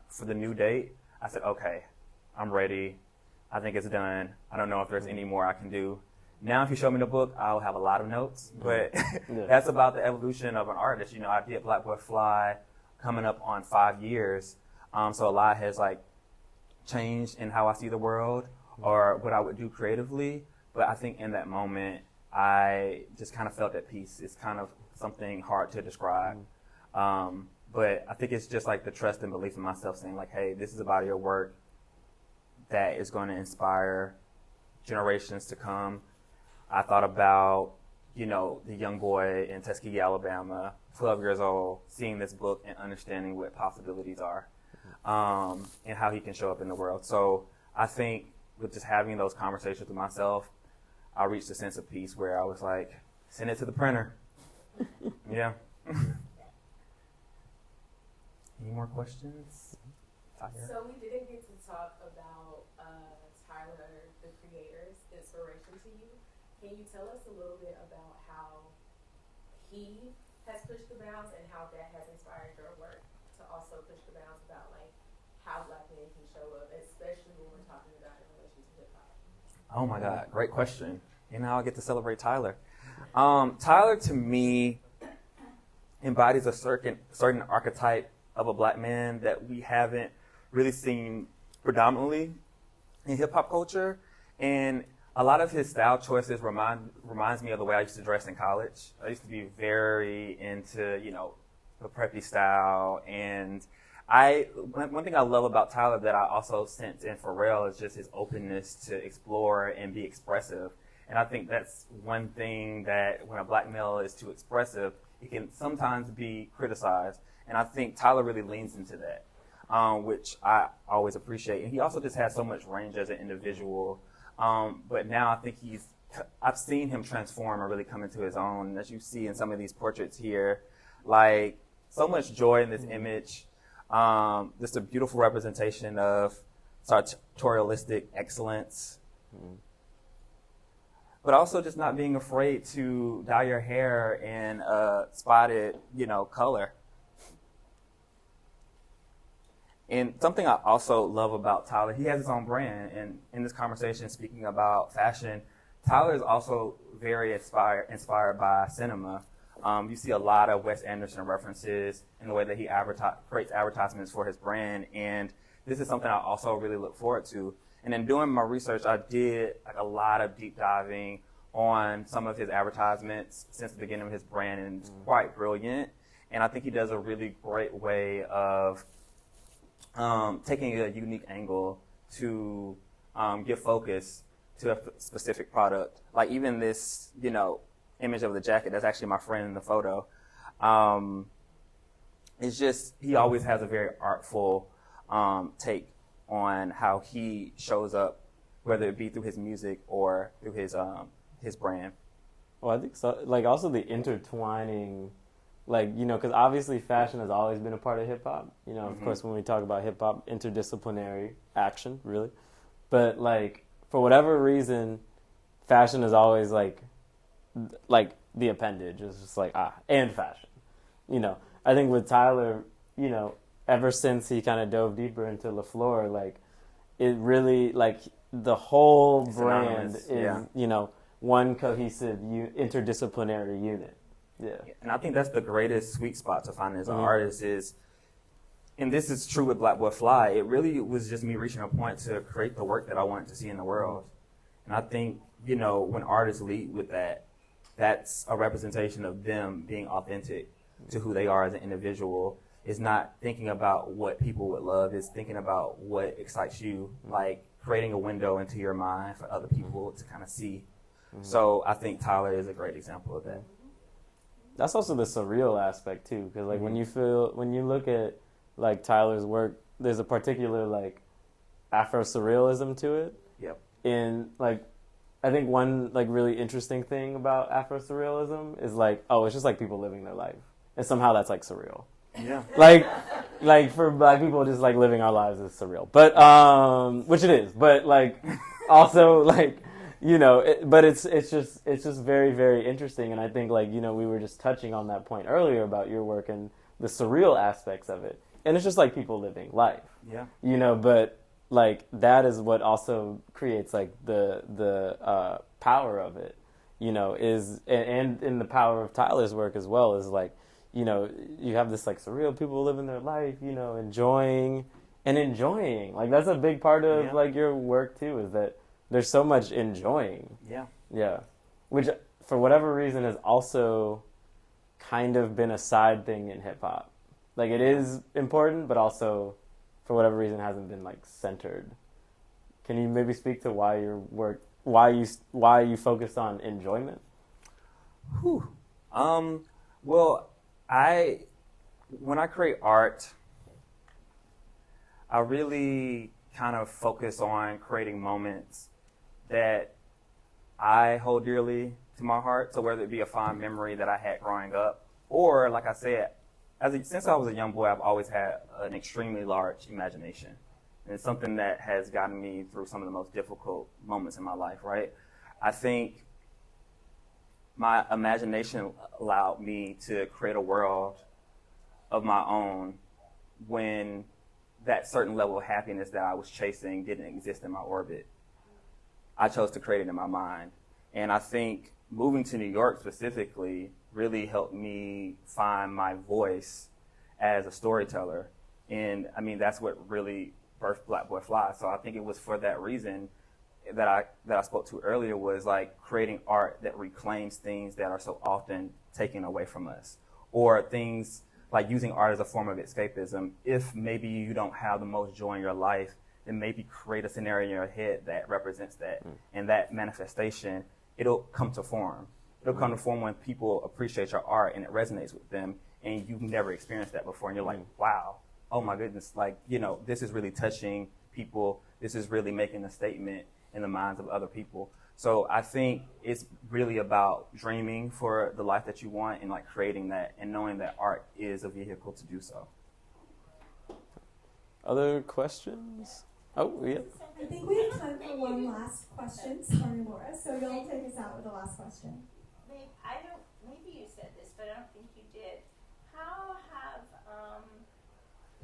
[SPEAKER 1] for the new date, I said, okay, I'm ready. I think it's done. I don't know if there's any more I can do. Now, if you show me the book, I'll have a lot of notes, but that's about the evolution of an artist. You know, I did Black Boy Fly coming up on 5 years. So a lot has, like, changed in how I see the world or what I would do creatively. But I think in that moment, I just kind of felt at peace. It's kind of something hard to describe. But I think it's just like the trust and belief in myself, saying, like, hey, this is a body of work that is going to inspire generations to come. I thought about, you know, the young boy in Tuskegee, Alabama, 12 years old, seeing this book and understanding what possibilities are, and how he can show up in the world. So I think with just having those conversations with myself, I reached a sense of peace where I was like, send it to the printer. Yeah. Any more questions?
[SPEAKER 7] So we didn't get to talk about Tyler, the creator's inspiration to you. Can you tell us a little bit about how he has pushed the bounds and how that has inspired your work to also push the bounds about like how Black men can show up, especially when we're talking about in relation to hip hop?
[SPEAKER 1] Oh my God, great question. And now I get to celebrate Tyler. Tyler, to me, embodies a certain archetype of a Black man that we haven't really seen predominantly in hip-hop culture. And a lot of his style choices reminds me of the way I used to dress in college. I used to be very into, the preppy style. And one thing I love about Tyler that I also sense in Pharrell is just his openness to explore and be expressive. And I think that's one thing that when a Black male is too expressive, it can sometimes be criticized. And I think Tyler really leans into that, which I always appreciate. And he also just has so much range as an individual. But now I think I've seen him transform and really come into his own. As you see in some of these portraits here, like so much joy in this image. Just a beautiful representation of sartorialistic excellence. But also just not being afraid to dye your hair in a spotted, color. And something I also love about Tyler, he has his own brand. And in this conversation, speaking about fashion, Tyler is also very inspired by cinema. You see a lot of Wes Anderson references in the way that he creates advertisements for his brand. And this is something I also really look forward to. And in doing my research, I did a lot of deep diving on some of his advertisements since the beginning of his brand, and it's quite brilliant. And I think he does a really great way of taking a unique angle to give focus to a specific product. Like even this, image of the jacket, that's actually my friend in the photo. It's just, he always has a very artful take on how he shows up, whether it be through his music or through his brand.
[SPEAKER 2] Well, I think so. Like also the intertwining, because obviously fashion has always been a part of hip hop. Of course, when we talk about hip hop, interdisciplinary action, really. But for whatever reason, fashion is always like the appendage. It's just and fashion. I think with Tyler, ever since he kind of dove deeper into LaFleur, it really, the whole brand is, one cohesive, interdisciplinary unit. Yeah.
[SPEAKER 1] And I think that's the greatest sweet spot to find as an artist is, and this is true with Black Boy Fly, it really was just me reaching a point to create the work that I wanted to see in the world. And I think, when artists lead with that, that's a representation of them being authentic to who they are as an individual. It's not thinking about what people would love, it's thinking about what excites you, like creating a window into your mind for other people to kind of see. So I think Tyler is a great example of that.
[SPEAKER 2] That's also the surreal aspect too, because when you look at Tyler's work, there's a particular Afro surrealism to it.
[SPEAKER 1] Yep.
[SPEAKER 2] And I think one really interesting thing about Afro surrealism is it's just people living their life, and somehow that's surreal.
[SPEAKER 1] Yeah.
[SPEAKER 2] For Black people, just living our lives is surreal, but which it is, but also but it's just very, very interesting. And I think we were just touching on that point earlier about your work and the surreal aspects of it, and it's just people living life.
[SPEAKER 1] Yeah.
[SPEAKER 2] But that is what also creates the power of it, is and in the power of Tyler's work as well is you have this surreal people living their life, enjoying. That's a big part of your work too, is that there's so much enjoying.
[SPEAKER 1] Yeah.
[SPEAKER 2] Yeah. Which for whatever reason has also kind of been a side thing in hip hop. It is important, but also for whatever reason hasn't been centered. Can you maybe speak to why your work, why you focus on enjoyment?
[SPEAKER 1] Well, When I create art, I really kind of focus on creating moments that I hold dearly to my heart. So whether it be a fond memory that I had growing up, or like I said, since I was a young boy, I've always had an extremely large imagination. And it's something that has gotten me through some of the most difficult moments in my life, right? I think my imagination allowed me to create a world of my own when that certain level of happiness that I was chasing didn't exist in my orbit. I chose to create it in my mind. And I think moving to New York specifically really helped me find my voice as a storyteller. And I mean, that's what really birthed Black Boy Fly. So I think it was for that reason that I spoke to earlier, was like creating art that reclaims things that are so often taken away from us, or things like using art as a form of escapism. If maybe you don't have the most joy in your life, then maybe create a scenario in your head that represents that. And that manifestation, it'll come to form. It'll come to form when people appreciate your art and it resonates with them, and you've never experienced that before. And you're like, wow, oh my goodness, like, you know, this is really touching people. This is really making a statement in the minds of other people. So I think it's really about dreaming for the life that you want and like creating that, and knowing that art is a vehicle to do so.
[SPEAKER 2] Other questions? Oh, yeah.
[SPEAKER 8] I think we have time for one last question. Sorry, Laura. So you'll take us out with the last question.
[SPEAKER 3] Maybe you said this, but I don't think you did. How have,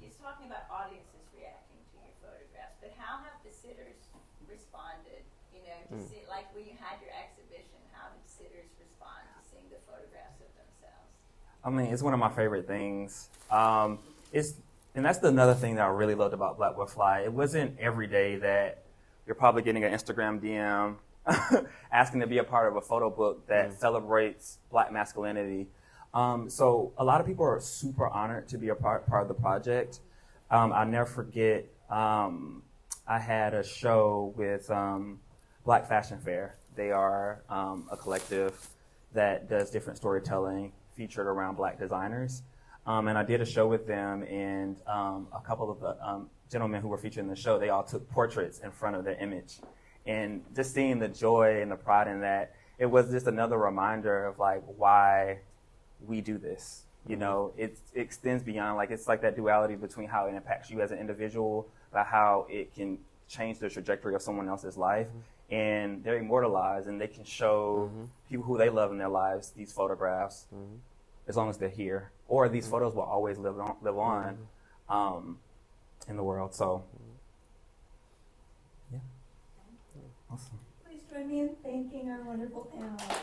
[SPEAKER 3] you're talking about audiences reacting to your photographs, but how have the sitters responded? You know, to see, like when you had your exhibition, how did sitters respond to seeing the photographs of themselves?
[SPEAKER 1] I mean, it's one of my favorite things. And that's another thing that I really loved about Black Boy Fly. It wasn't every day that you're probably getting an Instagram DM asking to be a part of a photo book that celebrates Black masculinity. So a lot of people are super honored to be a part of the project. I'll never forget, I had a show with Black Fashion Fair. They are a collective that does different storytelling featured around Black designers. And I did a show with them, and a couple of the gentlemen who were featured in the show, they all took portraits in front of their image. And just seeing the joy and the pride in that, it was just another reminder of like why we do this. You know, it extends beyond, like, it's like that duality between how it impacts you as an individual, but how it can change the trajectory of someone else's life. And they're immortalized, and they can show people who they love in their lives these photographs as long as they're here. Or these photos will always live on in the world. So, yeah. Awesome.
[SPEAKER 8] Please join me in thanking our wonderful panelists.